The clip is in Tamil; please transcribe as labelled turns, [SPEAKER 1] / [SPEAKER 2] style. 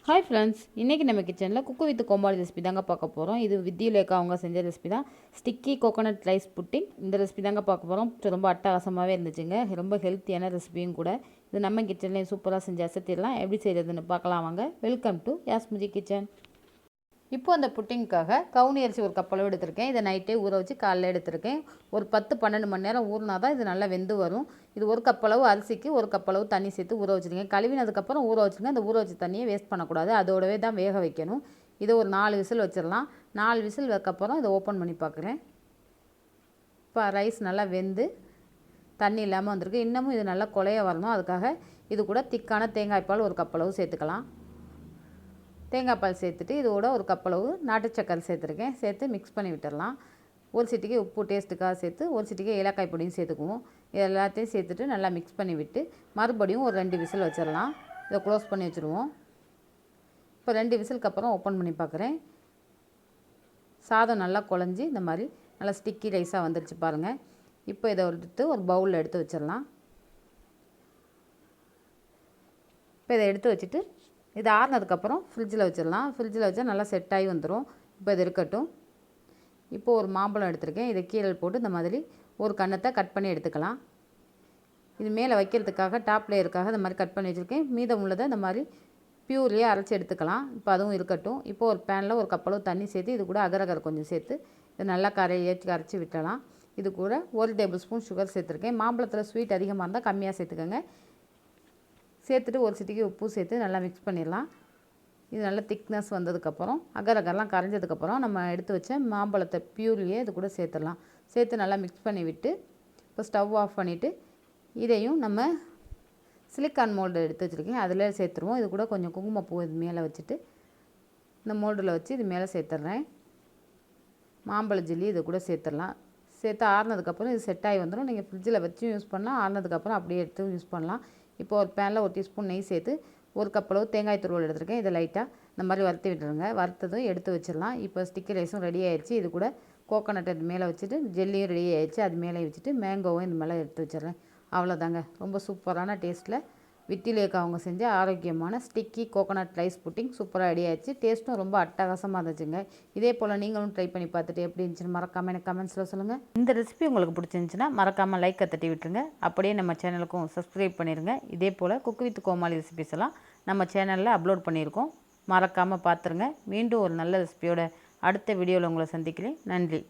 [SPEAKER 1] ஹாய் ஃப்ரெண்ட்ஸ், இன்றைக்கி நம்ம கிச்சனில் குக்கு வித் கோமாளி ரெசிபி தாங்க பார்க்க போகிறோம். இது வித்தியிலேக்கா அவங்க செஞ்ச ரெசிபி தான். ஸ்டிக்கி கோகோனட் ரைஸ் புட்டிங் இந்த ரெசிபி தாங்க பார்க்க போகிறோம். ரொம்ப அட்டகாசமாகவே இருந்துச்சுங்க. ரொம்ப ஹெல்த்தியான ரெசிபியும் கூட. இது நம்ம கிச்சன்லேயும் சூப்பராக செஞ்சு அசத்திடலாம். எப்படி செய்கிறதுன்னு பார்க்கலாம் வாங்க. Welcome to Yasmiji kitchen. இப்போ அந்த புட்டிங்காக கவுனி அரிசி ஒரு கப் அளவு எடுத்திருக்கேன். இதை நைட்டே ஊற வச்சு காலையில் எடுத்திருக்கேன். ஒரு 10-12 மணி நேரம் ஊறினா தான் இது நல்லா வெந்து வரும். இது ஒரு கப் அளவு அரிசிக்கு ஒரு கப் அளவு தண்ணி சேர்த்து ஊற வச்சுருக்கேன். கழுவினதுக்கப்புறம் ஊற வச்சுருங்க. அந்த ஊற வச்ச தண்ணியை வேஸ்ட் பண்ணக்கூடாது. அதோடவே தான் வேக வைக்கணும். இதை ஒரு 4 விசில் வச்சிடலாம். 4 விசில் வைக்கப்புறம் இதை ஓப்பன் பண்ணி பார்க்குறேன். இப்போ ரைஸ் நல்லா வெந்து தண்ணி இல்லாமல் வந்திருக்கு. இன்னமும் இது நல்லா குழைய வரணும். அதுக்காக இது கூட திக்கான தேங்காய் பால் ஒரு கப் அளவு சேர்த்துக்கலாம். தேங்காய் பால் சேர்த்துட்டு இதோட ஒரு கப் அளவு நாட்டு சக்கரை சேர்த்துருக்கேன். சேர்த்து மிக்ஸ் பண்ணி விட்டுடலாம். ஒரு சிட்டிகை உப்பு டேஸ்ட்டுக்காக சேர்த்து ஒரு சிட்டிகை ஏலக்காய் பொடியும் சேர்த்துக்குவோம். இது எல்லாத்தையும் சேர்த்துட்டு நல்லா மிக்ஸ் பண்ணி விட்டு மறுபடியும் ஒரு 2 விசில் வச்சிடலாம். இதை க்ளோஸ் பண்ணி வச்சுருவோம். இப்போ 2 விசிலுக்கு அப்புறம் ஓப்பன் பண்ணி பார்க்குறேன். சாதம் நல்லா குழஞ்சி இந்த மாதிரி நல்லா ஸ்டிக்கி ரைஸாக வந்துருச்சு பாருங்கள். இப்போ இதை எடுத்து ஒரு பவுலில் எடுத்து வச்சிடலாம். இப்போ இதை எடுத்து வச்சுட்டு இது ஆறுனதுக்கப்புறம் ஃப்ரிட்ஜில் வச்சிடலாம். ஃப்ரிட்ஜில் வச்சா நல்லா செட் ஆகி வந்துடும். இப்போ இது இருக்கட்டும். இப்போது ஒரு மாம்பழம் எடுத்திருக்கேன். இதை கீழே போட்டு இந்த மாதிரி ஒரு கன்னத்தை கட் பண்ணி எடுத்துக்கலாம். இது மேலே வைக்கிறதுக்காக டாப் லேயருக்காக இந்த மாதிரி கட் பண்ணி வச்சுருக்கேன். மீதம் உள்ளதை இந்த மாதிரி பியூர்லேயே அரைச்சி எடுத்துக்கலாம். இப்போ அதுவும் இருக்கட்டும். இப்போது ஒரு பேனில் ஒரு கப் அளவு தண்ணி சேர்த்து இது கூட அகரகர் கொஞ்சம் சேர்த்து இதை நல்லா அரைச்சி விட்டலாம். இது கூட 1 டேபிள் ஸ்பூன் சுகர் சேர்த்துருக்கேன். மாம்பழத்தில் ஸ்வீட் அதிகமாக இருந்தால் கம்மியாக சேர்த்துக்கோங்க. சேர்த்துட்டு ஒரு சிட்டிகை உப்பு சேர்த்து நல்லா மிக்ஸ் பண்ணிடலாம். இது நல்லா திக்னஸ் வந்ததுக்கப்புறம் அகரகரெலாம் கரைஞ்சதுக்கப்புறம் நம்ம எடுத்து வச்ச மாம்பழத்தை பியூர்லேயே இது கூட சேர்த்துடலாம். சேர்த்து நல்லா மிக்ஸ் பண்ணி விட்டு இப்போ ஸ்டவ் ஆஃப் பண்ணிவிட்டு இதையும் நம்ம சிலிக்கான் மோல்டு எடுத்து வச்சுருக்கேன். அதில் சேர்த்துருவோம். இது கூட கொஞ்சம் குங்குமப்பூ இது மேலே வச்சுட்டு இந்த மோல்டில் வச்சு இது மேலே சேர்த்துட்றேன். மாம்பழ ஜெல்லி இது கூட சேர்த்துடலாம். சேர்த்து ஆறுனதுக்கப்புறம் இது செட் ஆகி வந்துடும். நீங்கள் ஃப்ரிட்ஜில் வச்சும் யூஸ் பண்ணலாம். ஆறுனதுக்கப்புறம் அப்படியே எடுத்து யூஸ் பண்ணலாம். இப்போ ஒரு பேனில் 1 டீஸ்பூன் நெய் சேர்த்து ஒரு கப் அளவு தேங்காய் துருவல் எடுத்துருக்கேன். இதை லைட்டாக இந்த மாதிரி வறுத்து விட்டுருங்க. வறுத்ததும் எடுத்து வச்சிடலாம். இப்போ ஸ்டிக்கி ரைஸும் ரெடி ஆயிடுச்சு. இது கூட கோகோனட் இது மேலே வச்சுட்டு ஜெல்லியும் ரெடி ஆயிடுச்சு. அது மேலே வச்சுட்டு மேங்கோவும் இந்த மேலே எடுத்து வச்சிடுறேன். அவ்வளோதாங்க. ரொம்ப சூப்பரான டேஸ்ட்டில் வித்திலேக்கா அவங்க செஞ்ச ஆரோக்கியமான ஸ்டிக்கி கோகோனட் ரைஸ் புட்டிங் சூப்பராக ரெடி ஆயிடுச்சு. டேஸ்ட்டும் ரொம்ப அட்டகாசமாக இருந்துச்சுங்க. இதே போல் நீங்களும் ட்ரை பண்ணி பார்த்துட்டு எப்படி இருந்துச்சுன்னு மறக்காமல் எனக்கு கமெண்ட்ஸில் சொல்லுங்கள். இந்த ரெசிபி உங்களுக்கு பிடிச்சிருந்துச்சுன்னா மறக்காமல் லைக்கை தட்டி விட்டுருங்க. அப்படியே நம்ம சேனலுக்கும் சப்ஸ்கிரைப் பண்ணிடுங்க. இதே போல் குக்கு வித் கோமாளி ரெசிபிஸ் எல்லாம் நம்ம சேனலில் அப்லோட் பண்ணியிருக்கோம். மறக்காமல் பார்த்துருங்க. மீண்டும் ஒரு நல்ல ரெசிபியோட அடுத்த வீடியோவில் உங்களை சந்திக்கிறேன். நன்றி.